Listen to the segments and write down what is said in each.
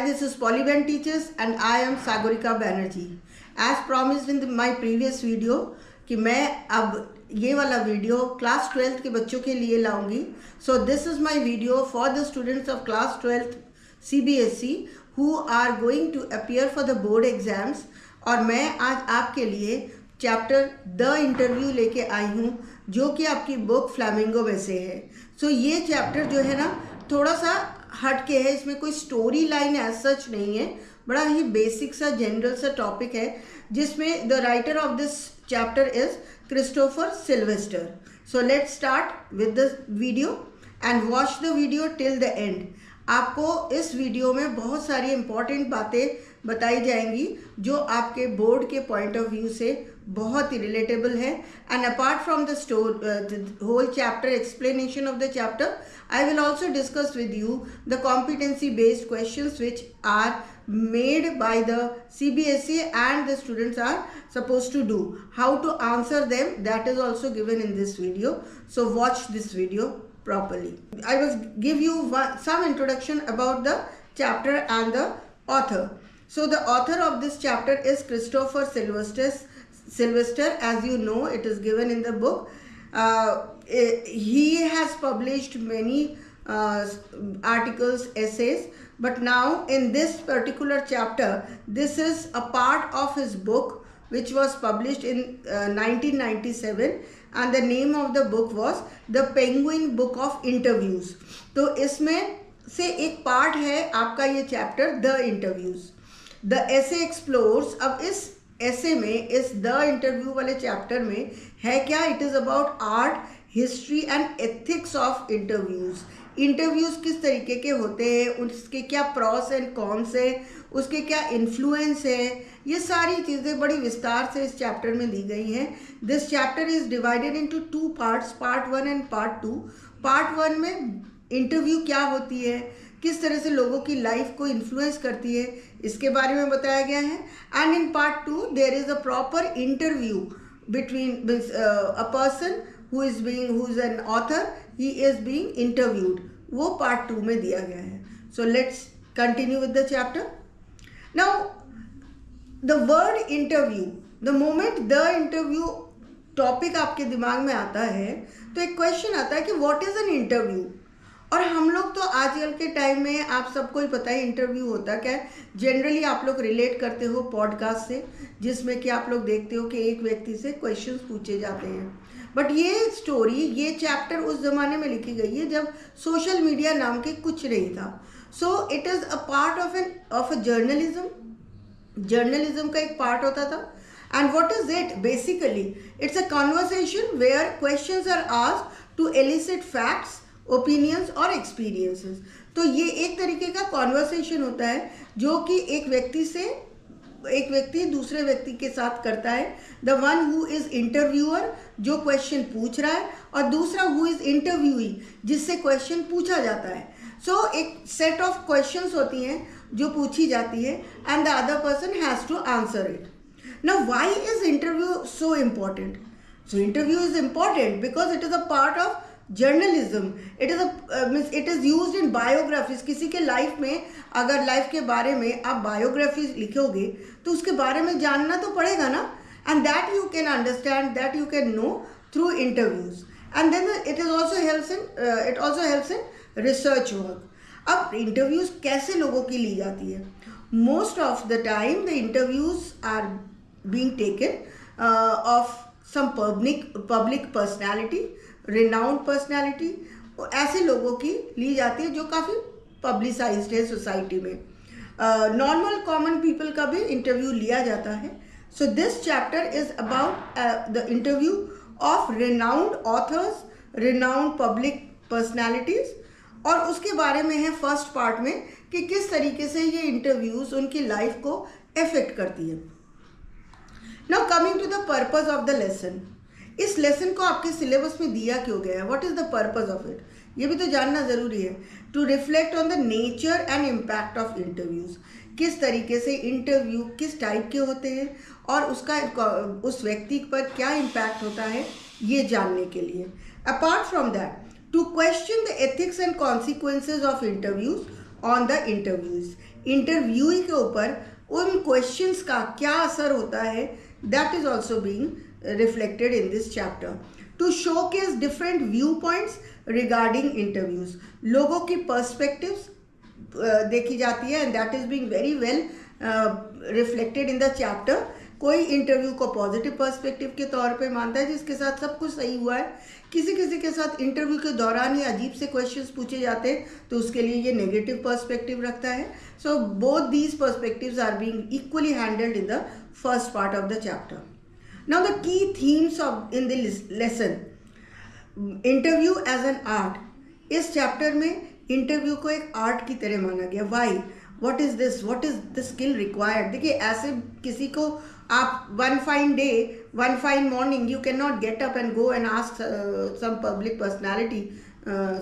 this is Polyban Teachers and I am Sagorika Banerjee. As promised in my previous video कि मैं अब ये वाला वीडियो क्लास 12th के बच्चों के लिए लाऊंगी. So this is my video for the students of class 12th CBSE who are going to appear for the board exams. और मैं आज आपके लिए चैप्टर द इंटरव्यू लेके आई हूँ जो कि आपकी बुक फ्लैमिंगो में से है. सो ये चैप्टर जो है ना थोड़ा सा हट के है, इसमें कोई स्टोरी लाइन एज सच नहीं है, बड़ा ही बेसिक सा जनरल सा टॉपिक है जिसमें the writer of this chapter is Christopher Sylvester. So let's start with the video and watch the video till the end. आपको इस वीडियो में बहुत सारी इंपॉर्टेंट बातें बताई जाएंगी जो आपके बोर्ड के पॉइंट ऑफ व्यू से बहुत ही रिलेटेबल है. And apart from the whole chapter explanation of the chapter, I will also discuss with you the competency based questions which are made by the CBSE and the students are supposed to do. How to answer them, that is also given in this video. So watch this video properly. I will give you some introduction about the chapter and the author. So the author of this chapter is Christopher Sylvester. As you know, it is given in the book. He has published many articles, essays, but now in this particular chapter, this is a part of his book which was published in 1997 and the name of the book was The Penguin Book of Interviews. तो इसमें से एक part है आपका ये chapter the interviews. The essay explores. अब इस ऐसे में इस द इंटरव्यू वाले चैप्टर में है क्या, it is about art, history and ethics of interviews. Interviews किस तरीके के होते हैं, उसके क्या प्रॉस एंड कॉन्स है, उसके क्या इन्फ्लुएंस है, ये सारी चीज़ें बड़ी विस्तार से इस चैप्टर में दी गई हैं. This chapter is divided into 2 parts, part 1 and part 2. Part 1 में इंटरव्यू क्या होती है, किस तरह से लोगों की लाइफ को इन्फ्लुएंस करती है, इसके बारे में बताया गया है. And in part 2 there is a proper interview between a person who is an author, he is being interviewed. वो पार्ट 2 में दिया गया है. So let's continue with the chapter. Now the word interview, the moment the interview topic आपके दिमाग में आता है तो एक क्वेश्चन आता है कि व्हाट इज एन इंटरव्यू. और हम लोग तो आजकल के टाइम में आप सबको ही पता है इंटरव्यू होता क्या है. जनरली आप लोग रिलेट करते हो पॉडकास्ट से, जिसमें कि आप लोग देखते हो कि एक व्यक्ति से क्वेश्चंस पूछे जाते हैं. बट ये स्टोरी, ये चैप्टर उस ज़माने में लिखी गई है जब सोशल मीडिया नाम के कुछ नहीं था. So it is a part of a journalism. Journalism का एक पार्ट होता था. And what is it basically, it's a conversation where questions are asked to elicit facts, opinions और एक्सपीरियंसेस. तो ये एक तरीके का कॉन्वर्सेशन होता है जो कि एक व्यक्ति दूसरे व्यक्ति के साथ करता है. The one who is interviewer, जो क्वेश्चन पूछ रहा है, और दूसरा हु इज़ इंटरव्यूई, जिससे क्वेश्चन पूछा जाता है. सो एक सेट ऑफ क्वेश्चंस होती हैं जो पूछी जाती है and the other person has to answer it. Now why is interview so important? So interview is important because it is a part of journalism. It is used in biographies. किसी के life में अगर life के बारे में आप biography लिखोगे तो उसके बारे में जानना तो पड़ेगा ना. And that you can understand, that you can know through interviews. And then it also helps in research work. अब इंटरव्यूज कैसे लोगों की ली जाती है? Most of the time the interviews are being taken of some public personality, renowned personality. ऐसे लोगों की ली जाती है जो काफ़ी पब्लिसाइज्ड है सोसाइटी में. नॉर्मल कॉमन पीपल का भी इंटरव्यू लिया जाता है. So this chapter is about the interview of renowned authors, renowned public personalities. और उसके बारे में है फर्स्ट पार्ट में कि किस तरीके से ये इंटरव्यूज़ उनकी लाइफ को अफेक्ट करती है. Now coming to the purpose of the lesson. इस लेसन को आपके सिलेबस में दिया क्यों गया है? What is the purpose of it? ये भी तो जानना ज़रूरी है. To reflect on the nature and impact of interviews. किस तरीके से इंटरव्यू किस टाइप के होते हैं और उसका उस व्यक्ति पर क्या इम्पैक्ट होता है, ये जानने के लिए. Apart from that, to question the ethics and consequences of interviews on the interviews. Interviewee के ऊपर उन क्वेश्चंस का क्या असर होता है, that is also being reflected in this chapter to showcase different view points regarding interviews. लोगों की पर्सपेक्टिव्स देखी जाती है and that is being very well reflected in the chapter. कोई इंटरव्यू को पॉजिटिव पर्सपेक्टिव के तौर पे मानता है जिसके साथ सब कुछ सही हुआ है, किसी किसी के साथ इंटरव्यू के दौरान ही अजीब से क्वेश्चंस पूछे जाते हैं तो उसके लिए ये नेगेटिव पर्सपेक्टिव रखता है। So both these perspectives are being equally handled in the first part of the chapter. Now the key themes of in the lesson, interview as an art. इस चैप्टर में इंटरव्यू को एक art की तरह माना गया। Why, what is this, what is the skill required. देखिए ऐसे किसी को आप one fine day, one fine morning you can not get up and go and ask some public personality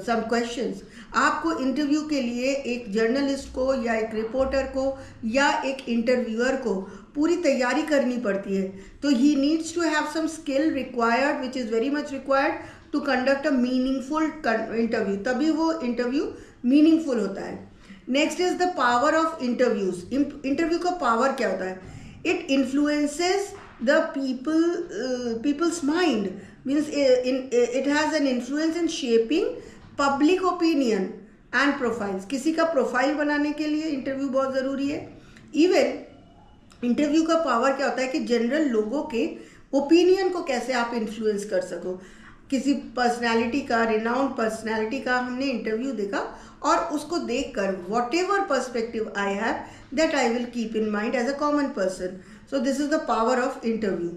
some questions. आपको इंटरव्यू के लिए एक जर्नलिस्ट को या एक रिपोर्टर को या एक इंटरव्यूअर को पूरी तैयारी करनी पड़ती है। तो he needs to have some skill required which is very much required to conduct a meaningful interview, तभी वो इंटरव्यू मीनिंगफुल होता है। Next is the power of interviews. Interview का पावर क्या होता है? It influences the people's mind, means it has an influence in shaping public opinion and profiles. किसी का प्रोफाइल बनाने के लिए इंटरव्यू बहुत ज़रूरी है। इवन इंटरव्यू का पावर क्या होता है कि जनरल लोगों के ओपिनियन को कैसे आप इन्फ्लुएंस कर सको। किसी पर्सनैलिटी का, रिनाउंड पर्सनैलिटी का हमने इंटरव्यू देखा और उसको देखकर whatever perspective I have that I will keep in mind as a common person. So this is the power of interview.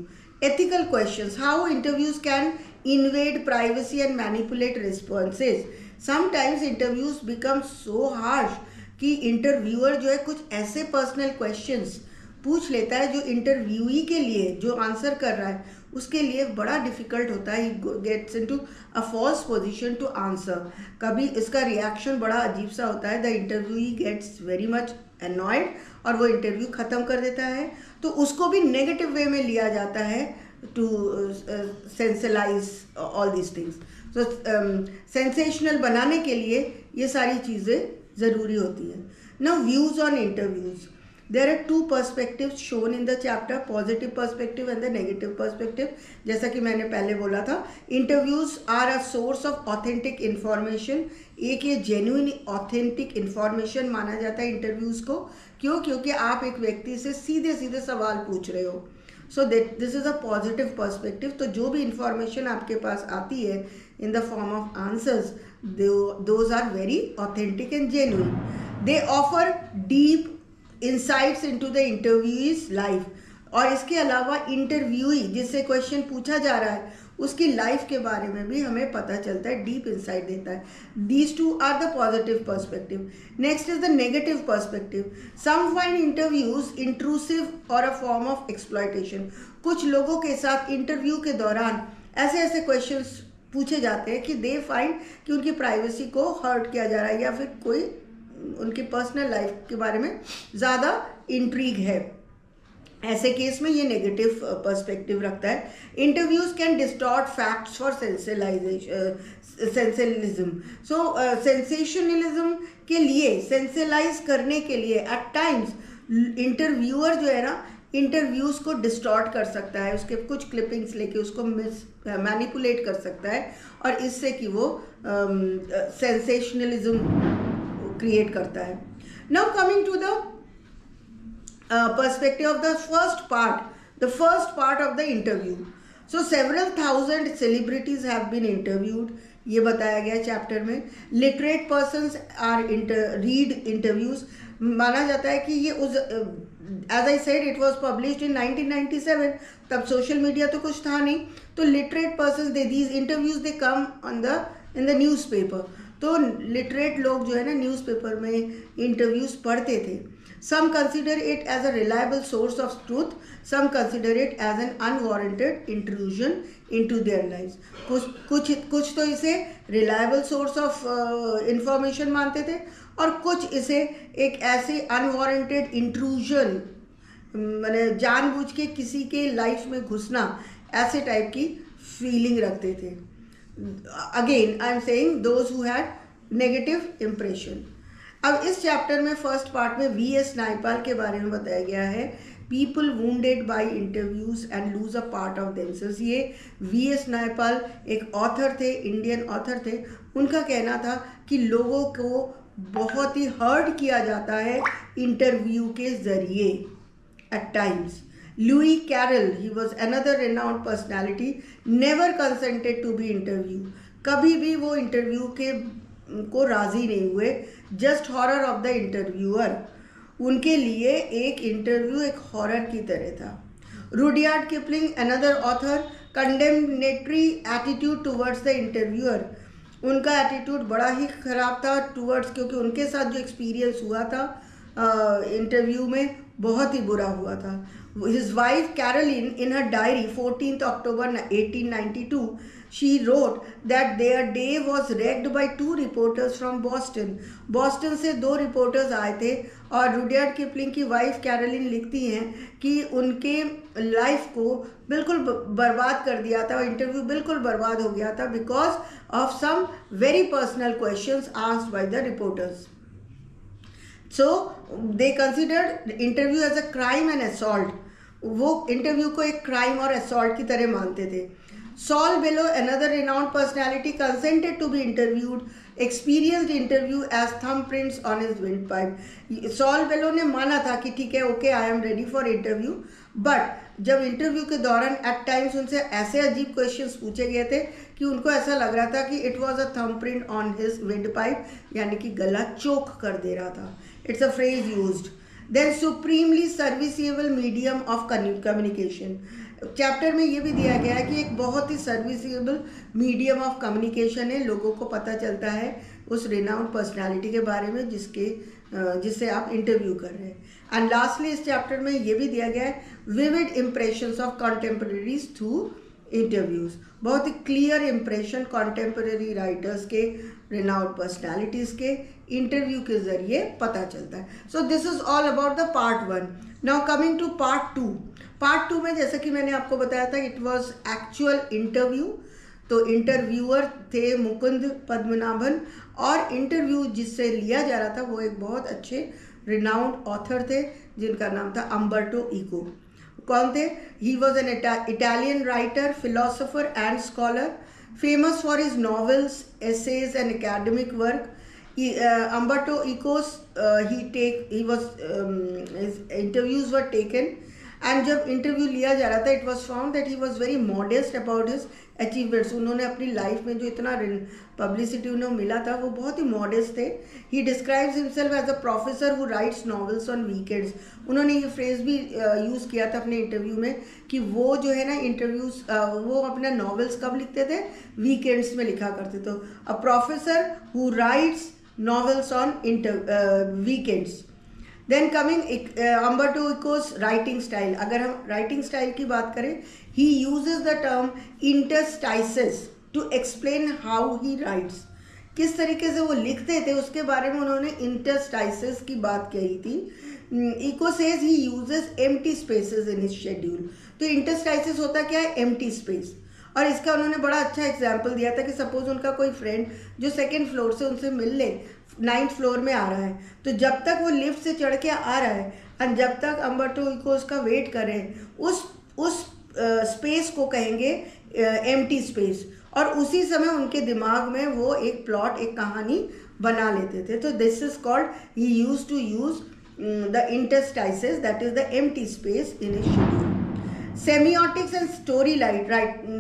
Ethical questions, how interviews can invade privacy and manipulate responses. Sometimes interviews become so harsh कि interviewer जो है कुछ ऐसे personal questions पूछ लेता है जो interviewee के लिए, जो आंसर कर रहा है उसके लिए बड़ा डिफिकल्ट होता है। He gets into a false position to answer. कभी इसका रिएक्शन बड़ा अजीब सा होता है। The interviewee gets very much annoyed और वो इंटरव्यू ख़त्म कर देता है। तो उसको भी नेगेटिव वे में लिया जाता है to sensationalize all these things. So sensational बनाने के लिए ये सारी चीज़ें ज़रूरी होती हैं। Now views on interviews, there are two perspectives shown in the chapter, positive perspective and the negative perspective। जैसा कि मैंने पहले बोला था, interviews are a source of authentic information। एक ये genuine authentic information माना जाता है interviews को। क्यों? क्योंकि आप एक व्यक्ति से सीधे सीधे सवाल पूछ रहे हो। So that this is a positive perspective। तो जो भी information आपके पास आती है in the form of answers, those are very authentic and genuine। They offer deep insights into the interviewee's life. और इसके अलावा इंटरव्यूई जिससे क्वेश्चन पूछा जा रहा है उसकी लाइफ के बारे में भी हमें पता चलता है, डीप इंसाइट देता है। These two are the positive perspective. Next is the negative perspective. Some find interviews intrusive और अ फॉर्म ऑफ एक्सप्लॉयटेशन। कुछ लोगों के साथ इंटरव्यू के दौरान ऐसे ऐसे क्वेश्चंस पूछे जाते हैं कि दे फाइंड कि उनकी प्राइवेसी को हर्ट किया जा रहा है या फिर कोई उनकी पर्सनल लाइफ के बारे में ज़्यादा इंट्रीग है। ऐसे केस में ये नेगेटिव पर्सपेक्टिव रखता है। Interviews can distort facts for sensationalism. So sensationalism के लिए, सेंसेलाइज करने के लिए एट टाइम्स इंटरव्यूअर जो है ना इंटरव्यूज़ को डिस्टॉर्ट कर सकता है, उसके कुछ क्लिपिंग्स लेके उसको मैनिपुलेट कर सकता है और इससे कि वो सेंसेशनलिज्म क्रिएट करता है। Now coming to the perspective of the first part of the interview। So several thousand celebrities have been interviewed, ये बताया गया चैप्टर में। Literate persons are read interviews. माना जाता है कि ये उस as I said it was published in 1997। तब सोशल मीडिया तो कुछ था नहीं, तो literate persons they these interviews they come on the in the newspaper. तो लिटरेट लोग जो है ना न्यूज़पेपर में इंटरव्यूज़ पढ़ते थे। Some consider it as a reliable source of truth, some consider it as an unwarranted intrusion into their lives। कुछ तो इसे reliable source of information मानते थे और कुछ इसे एक ऐसे unwarranted intrusion, मैंने जानबूझ के किसी के लाइफ में घुसना, ऐसे टाइप की फीलिंग रखते थे। Again, I am saying those who had negative impression। अब इस चैप्टर में फर्स्ट पार्ट में वी.एस. नायपाल के बारे में बताया गया है, people wounded by interviews and lose a part of themselves. ये वी.एस. नायपाल एक ऑथर थे, इंडियन ऑथर थे। उनका कहना था कि लोगों को बहुत ही हर्ट किया जाता है इंटरव्यू के ज़रिए at times. Lewis Carroll, he was another renowned personality, never consented to be interview. कभी भी वो इंटरव्यू के को राज़ी नहीं हुए, just horror of the interviewer. उनके लिए एक इंटरव्यू एक हॉरर की तरह था। Rudyard Kipling, another author, condemnatory attitude towards the interviewer. उनका एटीट्यूड बड़ा ही ख़राब था टुवर्ड्स, क्योंकि उनके साथ जो एक्सपीरियंस हुआ था इंटरव्यू में बहुत ही बुरा हुआ था। His wife Caroline, in her diary 14th October 1892, she wrote that their day was wrecked by 2 reporters from Boston. Boston से 2 रिपोर्टर्स आए थे और रुडयार्ड किपलिंग की वाइफ कैरोलिन लिखती हैं कि उनके लाइफ को बिल्कुल बर्बाद कर दिया था, इंटरव्यू बिल्कुल बर्बाद हो गया था because of some very personal questions asked by the reporters. So they considered interview as a crime and assault. वो इंटरव्यू को एक क्राइम और असॉल्ट की तरह मानते थे. Saul Bellow, another renowned personality, consented to be interviewed, experienced interview as thumb prints on his wind pipe. Saul Bellow ने माना था कि ठीक है, okay, I am ready for interview, but जब इंटरव्यू के दौरान एट टाइम्स उनसे ऐसे अजीब क्वेश्चंस पूछे गए थे कि उनको ऐसा लग रहा था कि it was a thumb print on his wind pipe, यानी कि गला चोक कर दे रहा था. It's a phrase used. Then supremely serviceable medium of communication. Chapter में ये भी दिया गया है कि एक बहुत ही सर्विसेबल मीडियम ऑफ कम्युनिकेशन है. लोगों को पता चलता है उस रिनाउंड पर्सनालिटी के बारे में जिससे आप इंटरव्यू कर रहे हैं. एंड लास्टली इस चैप्टर में ये भी दिया गया है vivid impressions of contemporaries through interviews. बहुत ही क्लियर इम्प्रेशन कॉन्टेम्पररी राइटर्स के, रिनाउंड पर्सनैलिटीज़ के इंटरव्यू के ज़रिए पता चलता है. So this is all about the part 1. Now coming to part 2. Part 2 में जैसे कि मैंने आपको बताया था, इट वाज एक्चुअल इंटरव्यू. तो इंटरव्यूअर थे मुकुंद पद्मनाभन और इंटरव्यू जिससे लिया जा रहा था वो एक बहुत अच्छे रिनाउंड ऑथर थे जिनका नाम था अम्बर्टो इको. कौन थे? He was an Italian writer, philosopher and scholar, famous for his novels, essays and academic work. Umberto Eco's his interviews were taken, and जब इंटरव्यू लिया जा रहा था it was found that he was very modest about his achievements. उन्होंने अपनी life में जो इतना पब्लिसिटी उन्हें मिला था वो बहुत ही मॉडेस्ट थे. He describes himself as a professor who writes novels on weekends. उन्होंने ये फ्रेज भी यूज़ किया था अपने इंटरव्यू में कि वो जो है ना इंटरव्यूज वो अपना नॉवेल्स कब लिखते थे? वीकेंड्स में लिखा करते. तो अ professor who rights novels on weekends. Then coming Umberto Eco's writing style. अगर हम writing style की बात करें, he uses the term interstices to explain how he writes. किस तरीके से वो लिखते थे उसके बारे में उन्होंने interstices की बात कही थी. Eco says he uses empty spaces in his schedule. तो interstices होता क्या है? empty space. और इसका उन्होंने बड़ा अच्छा एग्जाम्पल दिया था कि सपोज उनका कोई फ्रेंड जो 2nd फ्लोर से उनसे मिल ले 9th फ्लोर में आ रहा है, तो जब तक वो लिफ्ट से चढ़ के आ रहा है और जब तक अम्बर्टो इको उसका वेट करें, उस स्पेस को कहेंगे एम्प्टी स्पेस. और उसी समय उनके दिमाग में वो एक प्लॉट, एक कहानी बना लेते थे. तो this is called, he used to use the interstices, that is the empty space in his schedule. Semiotics and story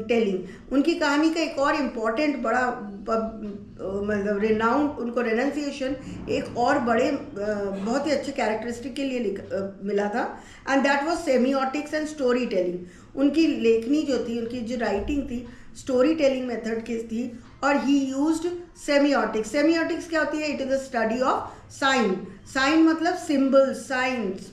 telling. उनकी कहानी का एक और इम्पॉर्टेंट बड़ा मतलब रिनाउंड उनको रेनन्सिएशन एक और बड़े बहुत ही अच्छे कैरेक्टरिस्टिक के लिए मिला था, and that was semiotics and story telling. उनकी लेखनी जो थी, उनकी जो राइटिंग थी, स्टोरी टेलिंग मेथड की थी, और ही यूज्ड सेमियोटिक्स. सेमियोटिक्स क्या होती है? It is the study of sign. Sign मतलब सिम्बल्स, साइंस,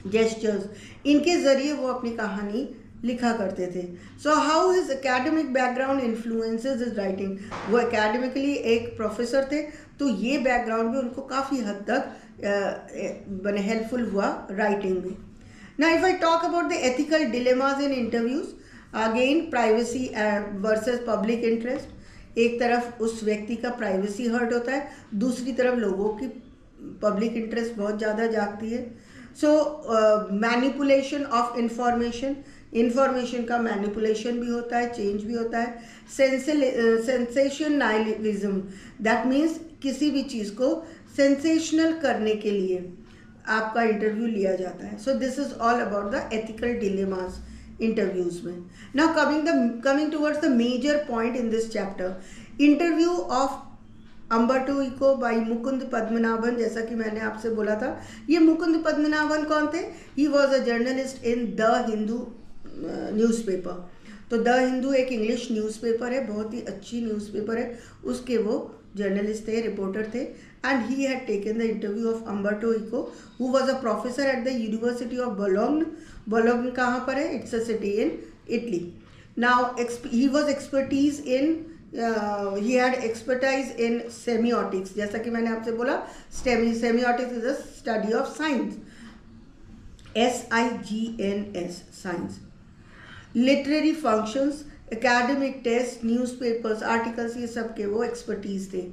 जेस्चर्स. इनके ज़रिए वो अपनी कहानी लिखा करते थे. So how his academic background influences his writing. वो एकेडमिकली एक प्रोफेसर थे, तो ये बैकग्राउंड भी उनको काफ़ी हद तक हेल्पफुल हुआ राइटिंग में. Now if I talk about the ethical dilemmas in interviews, again privacy versus public interest. एक तरफ उस व्यक्ति का प्राइवेसी हर्ट होता है, दूसरी तरफ लोगों की पब्लिक इंटरेस्ट बहुत ज़्यादा जागती है. सो मैनिपुलेशन ऑफ इंफॉर्मेशन का मैनिपुलेशन भी होता है, चेंज भी होता है. सेंसेशनलिज्म, दैट मीन्स किसी भी चीज़ को सेंसेशनल करने के लिए आपका इंटरव्यू लिया जाता है. So this is all about the ethical dilemmas interviews में. Now coming towards the major point in this chapter, interview of Umberto Eco by Mukund Padmanabhan. जैसा कि मैंने आपसे बोला था, ये मुकुंद पद्मनाभन कौन थे? He was a journalist in the Hindu newspaper. तो द हिंदू एक इंग्लिश न्यूज़पेपर है, बहुत ही अच्छी न्यूज़पेपर है, उसके वो जर्नलिस्ट थे, रिपोर्टर थे. And he had taken the interview of Umberto Eco, who was a professor at the university of Bologna. Bologna कहाँ पर है? It's a city in Italy. Now he was expertise in he had expertise in semiotics. जैसा कि मैंने आपसे बोला, semiotics is a study of science, SIGNS, science. Literary functions, academic tests, newspapers, articles, ये सब के वो expertise थे.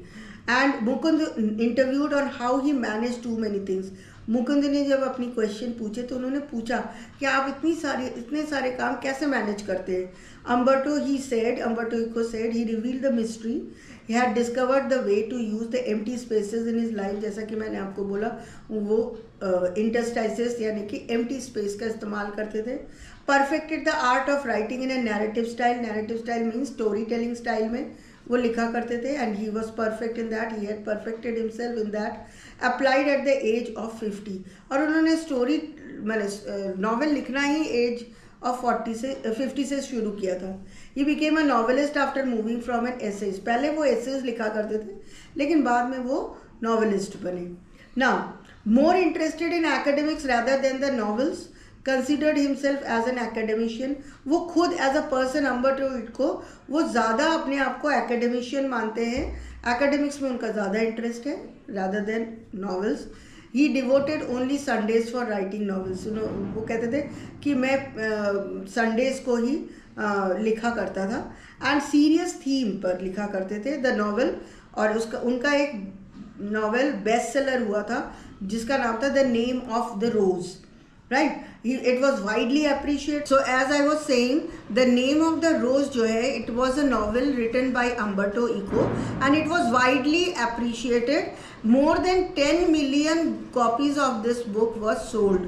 And Mukund interviewed on how he managed too many things. Mukund ने जब अपनी क्वेश्चन पूछे तो उन्होंने पूछा कि आप इतने सारे काम कैसे मैनेज करते हैं. Umberto Eco said he revealed the mystery. He had discovered the way to use the empty spaces in his life. जैसा कि मैंने आपको बोला, वो interstices यानी कि empty space का इस्तेमाल करते थे. Perfected the art of writing in a narrative style. Narrative style means storytelling style में वो लिखा करते थे. And he was perfect in that. He had perfected himself in that. Applied at the age of 50. और उन्होंने story मैंने novel लिखना ही as of 50 से शुरू किया था. He became a novelist after moving from an essays. पहले वो एसेज लिखा करते थे, लेकिन बाद में वो नॉवेलिस्ट बने. Now more interested in academics rather than the novels, considered himself as an academician. वो खुद as a person Umberto Eco वो ज़्यादा अपने आप को एकेडमिशियन मानते हैं. एकेडमिक्स में उनका ज़्यादा इंटरेस्ट है rather than novels. He devoted only Sundays for writing novels. वो कहते थे कि मैं संडेज को ही लिखा करता था. एंड सीरियस थीम पर लिखा करते थे द नॉवेल. और उनका एक नॉवेल बेस्ट सेलर हुआ था जिसका नाम था the name of the rose. Right, it was widely appreciated. So as I was saying, the name of the rose जो है, it was a novel written by Umberto Eco and it was widely appreciated. More than 10 million copies of this book was sold.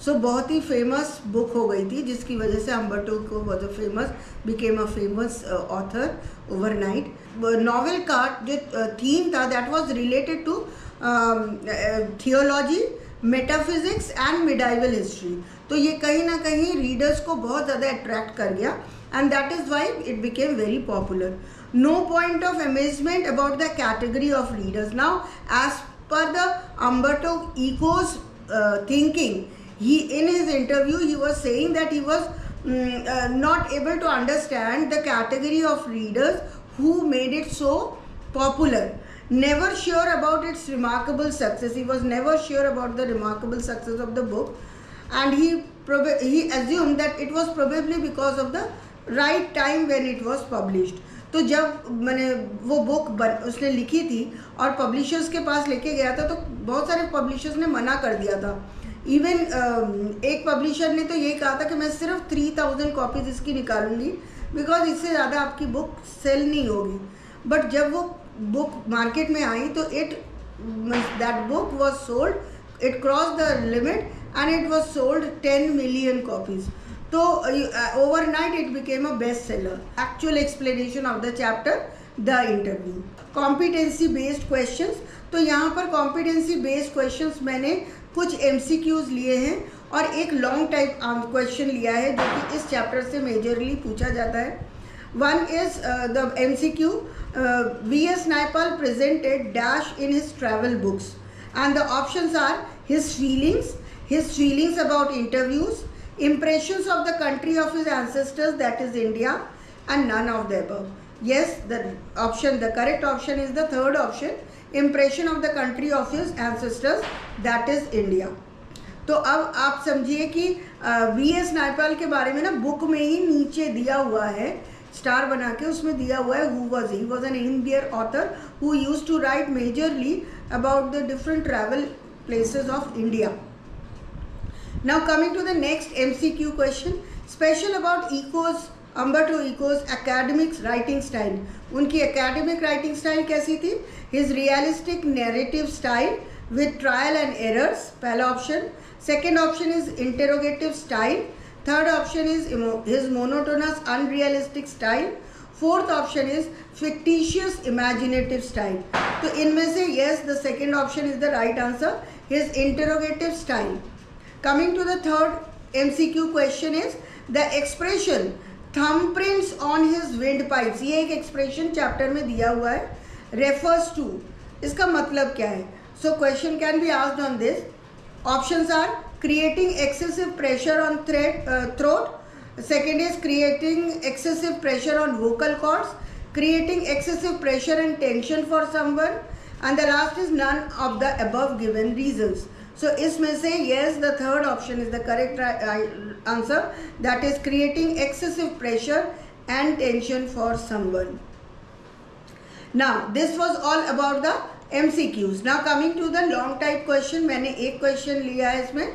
So बहुत ही famous book हो गई थी, जिसकी वजह से Umberto Eco became a famous author overnight. Novel का जो theme था, that was related to theology, metaphysics and medieval history. तो ये कहीं ना कहीं रीडर्स को बहुत ज़्यादा अट्रैक्ट कर गया and that is why it became very popular. No point of amazement about the category of readers. Now as per the Umberto Eco's thinking, in his interview he was saying that he was not able to understand the category of readers who made it so popular. Never sure about its remarkable success. He was never sure about the remarkable success of the book, and he assumed that it was probably because of the right time when it was published. तो जब मैंने वो book उसने लिखी थी और publishers के पास लेके गया था, तो बहुत सारे पब्लिशर्स ने मना कर दिया था. इवन एक पब्लिशर ने तो ये कहा था कि मैं सिर्फ 3000 कॉपीज इसकी निकालूंगी बिकॉज इससे ज़्यादा आपकी बुक सेल नहीं होगी. बट जब वो बुक मार्केट में आई तो that book was sold, it crossed the limit and it was sold 10 million copies. So overnight it became a bestseller. Actual explanation of the chapter, the interview. Competency based questions. तो यहाँ पर competency based questions मैंने कुछ MCQs लिए हैं और एक long type question लिया है जो कि इस chapter से majorly पूछा जाता है. One is the MCQ. V.S. Naipaul presented dash in his travel books, and the options are his feelings about interviews, impressions of the country of his ancestors, that is India, and none of the above. Yes, the correct option is the third option, impression of the country of his ancestors, that is India. तो अब आप समझिए कि V.S. Naipal के बारे में ना book में ही नीचे दिया हुआ है स्टार बना के उसमें दिया हुआ है who was he was an Indian author who used to write majorly about the different travel places of India. Now coming to the next MCQ question, special about Eco's, Umberto Eco's academic writing style. उनकी academic writing style कैसी थी? His realistic narrative style with trial and errors, पहला option. Second option is interrogative style. Third option is his monotonous unrealistic style. Fourth option is fictitious imaginative style. तो इनमें से yes, the second option is the right answer. His interrogative style. Coming to the third MCQ question is the expression thumbprints on his windpipes. ये एक expression chapter में दिया हुआ है, refers to. इसका मतलब क्या है? So question can be asked on this. Options are creating excessive pressure on throat. Second is creating excessive pressure on vocal cords. Creating excessive pressure and tension for someone. And the last is none of the above given reasons. So इसमें से yes, the third option is the correct answer. That is creating excessive pressure and tension for someone. Now this was all about the MCQs. Now coming to the long type question. मैंने एक question लिया है इसमें.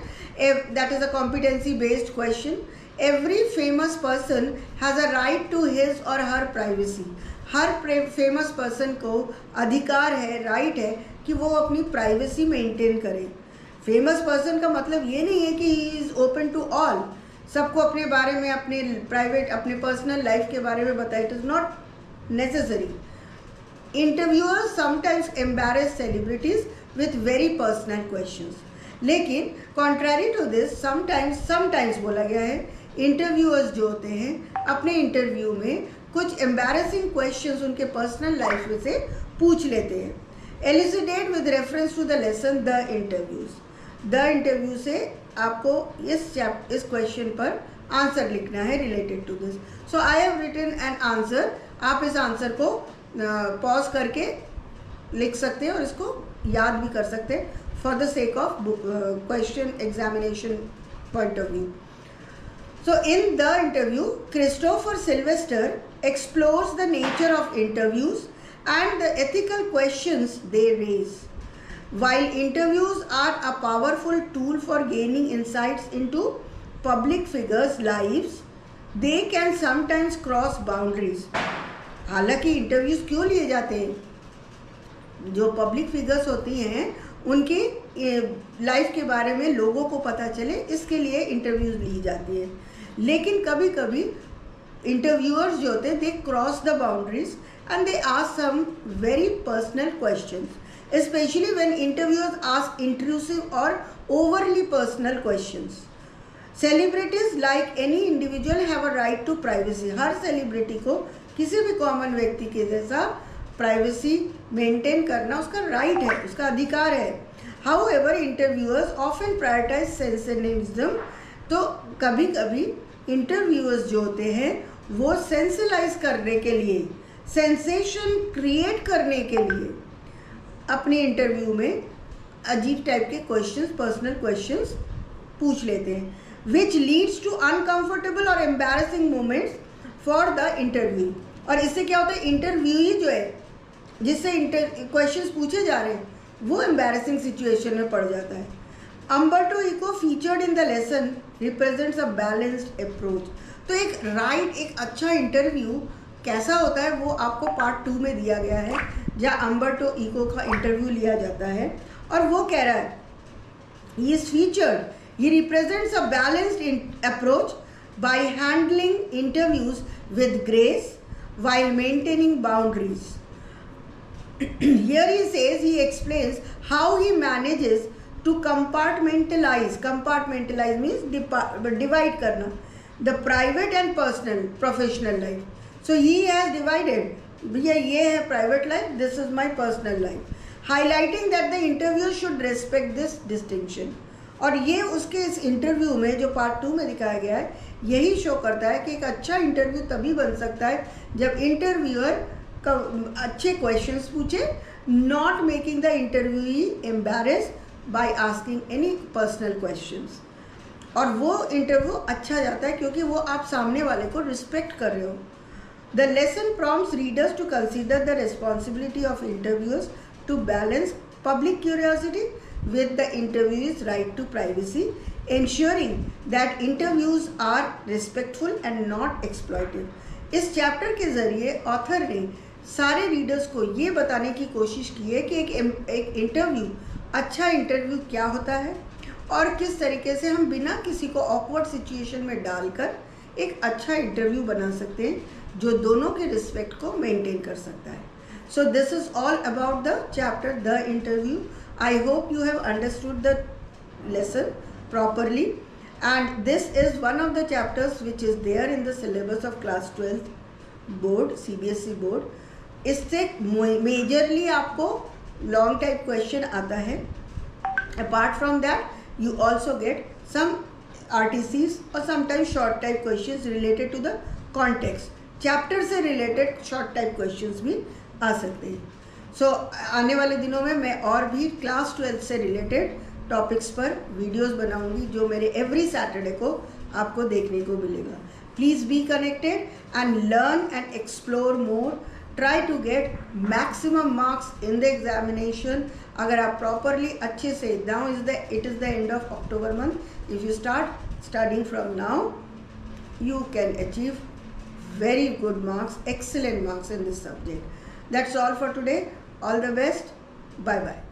That is a competency based question. Every famous person has a right to his or her privacy. हर famous person को अधिकार है, right है कि वो अपनी प्राइवेसी मेंटेन करे. फेमस पर्सन का मतलब ये नहीं है कि he is open to all, सबको अपने बारे में, अपने प्राइवेट, अपने पर्सनल लाइफ के बारे में बताए. It is not necessary. Interviewers sometimes embarrass celebrities with very personal questions. लेकिन कॉन्ट्ररी टू दिस समटाइम्स बोला गया है, इंटरव्यूअर्स जो होते हैं अपने इंटरव्यू में कुछ एम्बैरेसिंग क्वेश्चंस उनके पर्सनल लाइफ में से पूछ लेते हैं. Elucidate with reference to the lesson the interviews. The interview से आपको इस क्वेश्चन पर आंसर लिखना है related to this. So I have written an answer. आप इस आंसर को पॉज करके लिख सकते हैं और इसको याद भी कर सकते हैं for the sake of question examination point of view. So in the interview, Christopher Sylvester explores the nature of interviews and the ethical questions they raise. While interviews are a powerful tool for gaining insights into public figures' lives, they can sometimes cross boundaries. हालांकि interviews क्यों लिए जाते हैं? जो public figures होती हैं उनकी life के बारे में लोगों को पता चले, इसके लिए इंटरव्यूज ली जाती है. लेकिन कभी कभी इंटरव्यूअर्स जो होते हैं they cross the boundaries and they ask some very personal questions, especially when interviewers ask intrusive और overly personal questions. Celebrities like any individual have a right to privacy. हर सेलिब्रिटी को किसी भी कॉमन व्यक्ति के जैसा प्राइवेसी मेंटेन करना उसका राइट है, उसका अधिकार है. However interviewers often prioritize sensationalism. तो कभी कभी इंटरव्यूअर्स जो होते हैं वो सेंसलाइज करने के लिए, सेंसेशन क्रिएट करने के लिए अपने इंटरव्यू में अजीब टाइप के क्वेश्चंस, पर्सनल क्वेश्चंस पूछ लेते हैं, विच लीड्स टू अनकंफर्टेबल और embarrassing moments for the interview. और इससे क्या होता है, इंटरव्यूई जो है जिससे क्वेश्चंस पूछे जा रहे हैं वो एम्बैरेसिंग सिचुएशन में पड़ जाता है. Umberto Eco featured in the lesson represents a balanced approach. तो एक अच्छा इंटरव्यू कैसा होता है वो आपको पार्ट 2 में दिया गया है, जहाँ Umberto Eco का इंटरव्यू लिया जाता है और वो कह रहा है he is featured, he represents a balanced approach by handling interviews with grace while maintaining boundaries. Here he says, he explains how he manages to compartmentalize means divide करना the private and personal professional life. So he has divided, ये है private life, this is my personal life, highlighting that the interviewer should respect this distinction. और ये उसके इस interview में जो part 2 में दिखाया गया है यही शो करता है कि एक अच्छा इंटरव्यू तभी बन सकता है जब इंटरव्यूअर अच्छे क्वेश्चंस पूछे, not making the interviewee embarrass by asking any personal questions. और वो इंटरव्यू अच्छा जाता है क्योंकि वो आप सामने वाले को रिस्पेक्ट कर रहे हो. The lesson prompts readers to consider the responsibility of interviewers to balance public curiosity with the interviewee's right to privacy, ensuring that interviews are respectful and not exploitative. इस चैप्टर के ज़रिए ऑथर ने सारे readers को ये बताने की कोशिश की है कि एक इंटरव्यू, अच्छा इंटरव्यू क्या होता है और किस तरीके से हम बिना किसी को ऑकवर्ड सिचुएशन में डालकर एक अच्छा इंटरव्यू बना सकते हैं जो दोनों के रिस्पेक्ट को मेंटेन कर सकता है. So this is all about the chapter the interview. I hope you have understood the lesson properly, and this is one of the chapters which is there in the syllabus of class 12th board, CBSE board. इससे majorly आपको long type question आता है. Apart from that you also get some RTCs और sometimes short type questions related to the context. Chapter से related short type questions भी आ सकते हैं. सो आने वाले दिनों में मैं और भी क्लास 12 से रिलेटेड टॉपिक्स पर वीडियोस बनाऊंगी जो मेरे एवरी सैटरडे को आपको देखने को मिलेगा. Please be connected and learn and explore more. Try to get maximum marks in the examination. अगर आप प्रॉपरली अच्छे से, now it is the end of October month, if you start studying from now you can achieve very good marks, excellent marks in this subject. That's all for today. All the best. Bye bye.